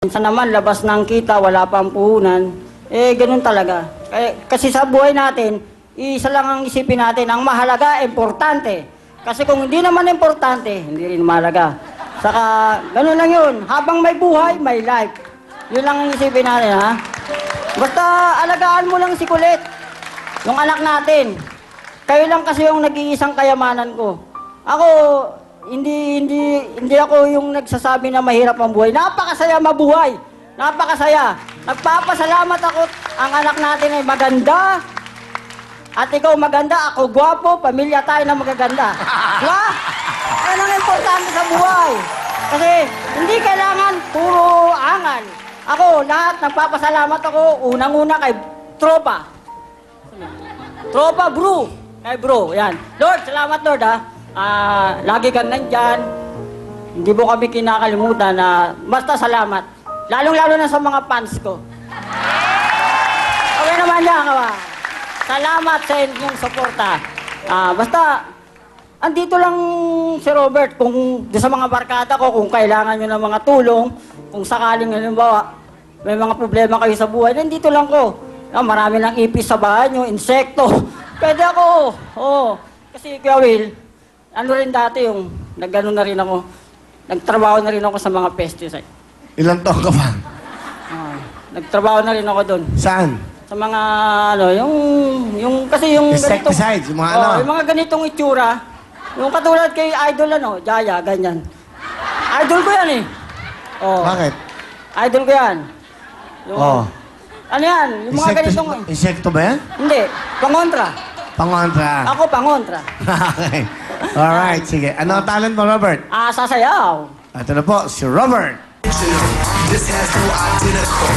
Minsan naman, labas ng kita, wala pang puhunan. Ganun talaga. Kasi sa buhay natin, isa lang ang isipin natin, ang mahalaga, importante. Kasi kung hindi naman importante, hindi rin mahalaga. Saka, ganun lang yun. Habang may buhay, may life. Yun lang ang isipin natin, ha? Basta, alagaan mo lang si Kulit. Yung anak natin. Kayo lang kasi yung nag-iisang kayamanan ko. Ako, hindi ako yung nagsasabi na mahirap ang buhay. Napakasaya mabuhay. Napakasaya. Nagpapasalamat ako. Ang anak natin ay maganda. At ikaw maganda, ako gwapo, pamilya tayo na magaganda. Diba? Yan ang importante sa buhay. Kasi hindi kailangan puro angal. Ako, lahat, nagpapasalamat ako. Unang-una kay Tropa. Tropa Bro. Kay Bro, yan. Lord, salamat Lord, ha. Lagi kang nandyan. Hindi mo kami kinakalimutan na basta salamat. Lalong-lalo na sa mga fans ko. Okay naman yan, kawa. Salamat sa inyong suporta. Basta, andito lang si Robert kung sa mga barkada ko, kung kailangan nyo ng mga tulong, kung sakaling halimbawa, may mga problema kayo sa buhay, nandito lang ko. Marami ng ipis sa bahay nyo, insekto. Pwede ako. Oo. Kasi Kuya Will, ano rin dati yung nag-ano na rin ako, nagtrabaho na rin ako sa mga pesticide. Ilang taon ka pa? Nagtrabaho na rin ako doon. Saan? Sa mga, kasi yung Insecticides, yung mga ano? yung mga ganitong itsura. Yung katulad kay Idol, Jaya, ganyan. Idol ko yan eh. Oh. Bakit? Idol ko yan. Oh. Ano yan? Yung mga ganitong... Insekto ba yan? Hindi, pangontra. Pangontra. Ako pangontra. Okay. Alright, sige. Ano ang talent mo, Robert? Sasayaw. Ito na po, si Robert. This has no identical.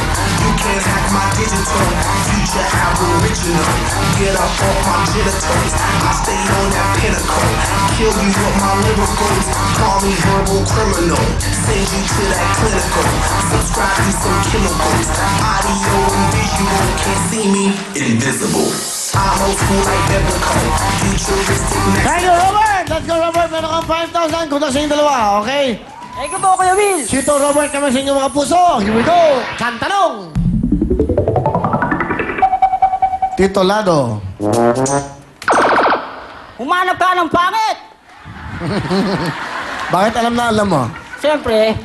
You can't hack my digital. Future album original. Get up off my genitals. I stay on that pinnacle. Kill you with my lyricals. Call me verbal criminal. Send you to that clinical. Subscribe to some chemicals. Audio and visual. Can't see me. Invisible. I'm old school like biblical. Futuristic next. Thank you, Robert! Let's go, Robert! Meron kang 5,000. Kung sa inyong dalawa, okay? Thank you po, Kuya Will. Chito, Robert, kami sa inyong mga puso. Here we go! Kantanong! Tito Lado. Humanap ka ng pangit. Bakit alam mo? Siyempre,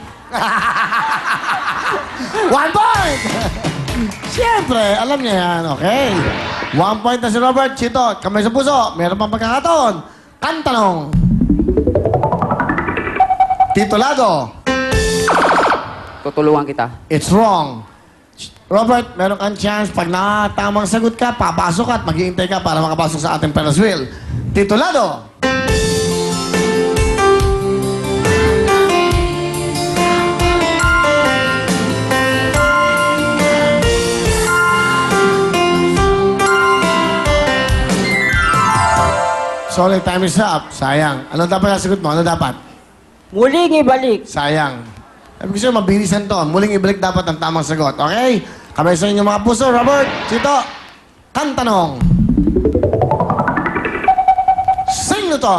1 point! Siyempre, alam niya yan, okay? 1 point na si Robert. Chito, kamay sa puso. Meron pang pagkakataon. Kantanong! Tito Lado. Tutulungan kita. It's wrong. Robert, meron kang chance. Pag nakatamang sagot ka, papasok ka at maghihintay ka para makapasok sa ating Ferris wheel. Tito Lado. Sorry, time is up. Sayang. Ano dapat nasagot mo? Ano dapat? muling ibalik. Sayang. Sabi ko sa'yo, mabilisan to. Muling ibalik dapat ang tamang sagot. Okay? Kamay sa inyo mga puso. Robert, Chito, kantanong. Sing nyo to.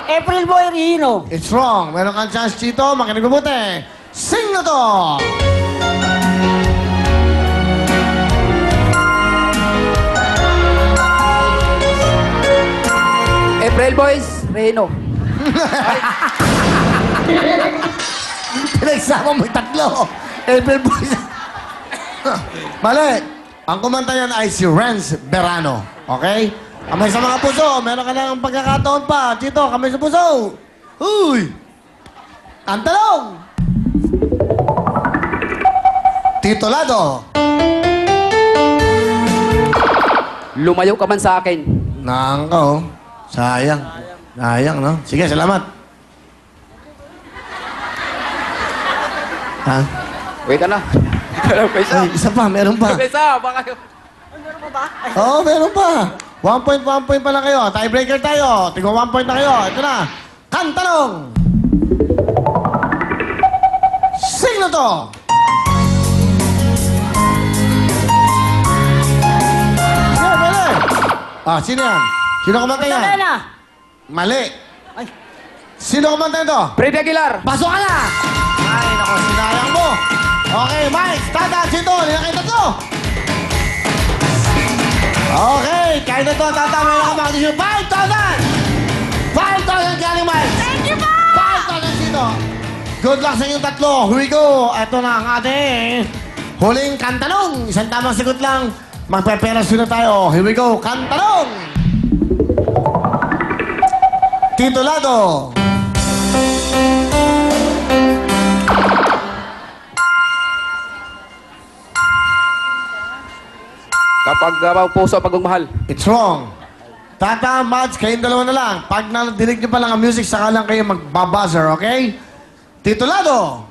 April Boy Rino. It's wrong. Meron kang chance, Chito. Makinig mabuti. Sing nyo to. April Boys, Reno. Pinagsama mo yung tatlo. April Boys. Mali. Ang kumanta yan ay si Renz Berano. Okay? Kamay sa mga puso. Meron ka ng pagkakataon pa. Chito, kamay sa puso. Uy! Kantalong! Tito Lado. Lumayo ka man sa akin. Nangko. Sayang. Sayang, no? Sige, salamat. Ha? Wait na. Ay, isa pa, meron pa. Isa, baka... Meron pa ba? Ay, Oo, meron pa. 1 point pa lang kayo. Tiebreaker tayo. Tingnan 1 point na kayo. Ito na. Kantanong! Sing na to! Sige, pwede. Sino yan? Sino kumanta yan? Magdalena. Mali. Ay, Sino kumanta nito? Freddy Aguilar. Pasok ka na! Ay, nako, sinayang mo. Okay, Mike, Tata, Chito, nilakita to. Okay, kaya na to, Tata, meron ka mga tisyo. 5,000! 5,000 galing, Mike. Thank you po! 5,000 Chito. Good luck sa inyong tatlo. Here we go. Ito na ang ating huling kantanong. Isang tamang sagot lang. Magpeperas na tayo. Here we go. Kantanong! Titulado. Kapag puso pagmamahal. It's wrong. Tata, Mads, kayong dalawa na lang. Pag nadinig nyo pa lang ang music, saka lang kayo magbabuzzer, okay? Titulado!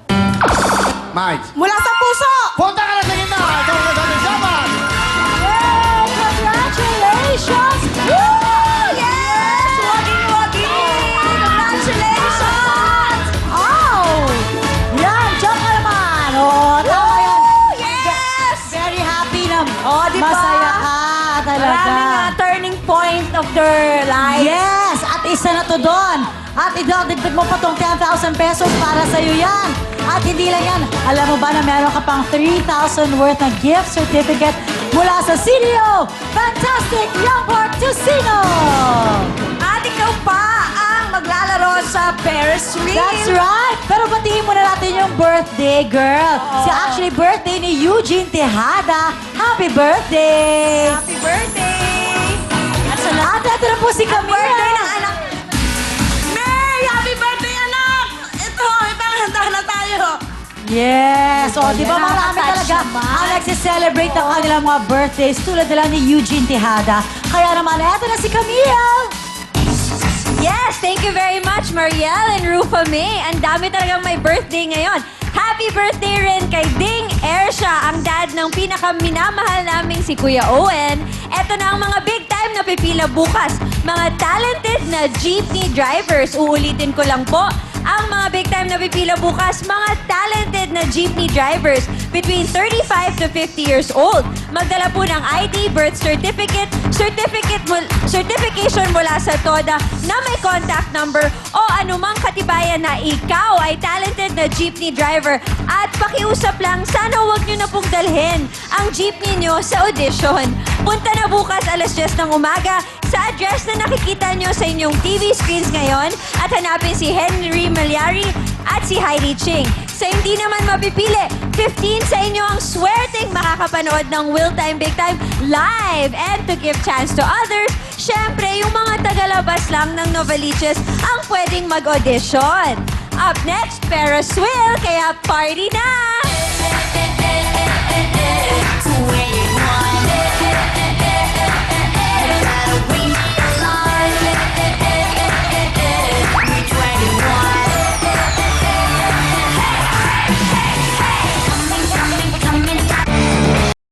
Mads. Mula sa puso! Punta ka na sa gitna! Ito ang kasama ni Shaman! Yay! Congratulations! Woo! Yes! Wagi! Congratulations! Oh! Yan, diyan ka naman. Oh, tama yan. Yes! Very happy na. Oh, di ba? Masaya ka talaga. Maraming turning point of their lives. Yes, at isa na to doon. At idadagdag mo pa tong 10,000 pesos para sa'yo yan. At hindi lang yan, alam mo ba na meron ka pang 3,000 worth na gift certificate mula sa CDO Fantastic Young Park Casino. At ikaw pa ang maglalaro sa Ferris wheel. That's right. Pero batiin muna natin yung birthday girl. Si actually birthday ni Eugene Tejada. Happy birthday! Happy birthday! At sa At ito na po si Camila. birthday ng anak. May! Happy birthday, anak! Ito, handa na tayo. Yes! O, di ba Yan, marami nakaka-touch talaga naman. ang nagsiselebrate ng kanilang mga birthdays tulad nila ni Eugene Tejada. Kaya naman, eto na si Camille! Yes, thank you very much, Marielle and Rufa May. Ang dami talagang may birthday ngayon. Happy birthday rin kay Ding Ersha, ang dad ng pinakaminamahal naming si Kuya Owen. Eto na ang mga big time na pipila bukas. Mga talented na jeepney drivers. Uulitin ko lang po. Ang mga big time na pipila bukas, mga talented na jeepney drivers between 35 to 50 years old. Magdala po ng ID, birth certificate, certification mula sa TODA na may contact number o anumang katibayan na ikaw ay talented na jeepney driver. At pakiusap lang, sana huwag nyo na pong dalhin ang jeepney nyo sa audition. Punta na bukas alas 10 ng umaga sa address na nakikita nyo sa inyong TV screens ngayon at hanapin si Henry Malyari at si Heidi Ching. Sa hindi naman mapipili, 15 sa inyo ang swerteng makakapanood ng Will Time Big Time live. And to give chance to others, syempre yung mga tagalabas lang ng Novaliches ang pwedeng mag-audition. Up next, Ferris wheel, kaya party na!